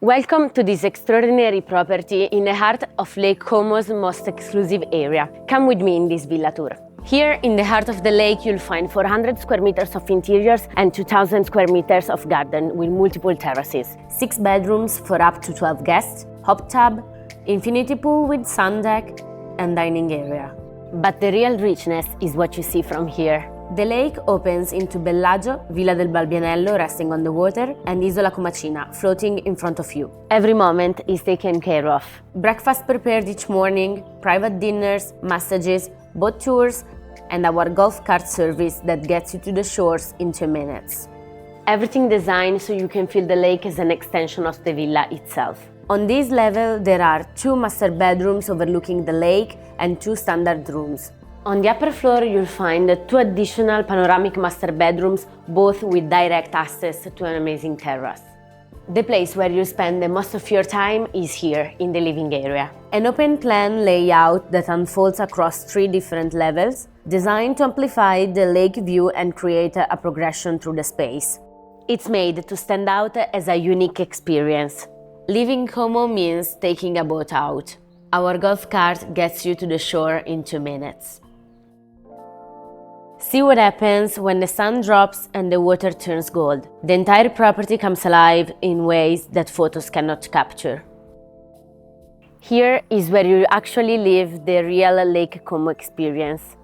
Welcome to this extraordinary property in the heart of Lake Como's most exclusive area. Come with me in this villa tour. Here, in the heart of the lake, you'll find 400 square meters of interiors and 2,000 square meters of garden with multiple terraces. 6 bedrooms for up to 12 guests, hot tub, infinity pool with sun deck, and dining area. But the real richness is what you see from here. The lake opens into Bellagio, Villa del Balbianello resting on the water, and Isola Comacina floating in front of you. Every moment is taken care of. Breakfast prepared each morning, private dinners, massages, boat tours, and our golf cart service that gets you to the shores in 2 minutes. Everything designed so you can feel the lake as an extension of the villa itself. On this level, there are 2 master bedrooms overlooking the lake and 2 standard rooms. On the upper floor, you'll find 2 additional panoramic master bedrooms, both with direct access to an amazing terrace. The place where you spend the most of your time is here, in the living area. An open-plan layout that unfolds across 3 different levels, designed to amplify the lake view and create a progression through the space. It's made to stand out as a unique experience. Leaving Como means taking a boat out. Our golf cart gets you to the shore in 2 minutes. See what happens when the sun drops and the water turns gold. The entire property comes alive in ways that photos cannot capture. Here is where you actually live the real Lake Como experience.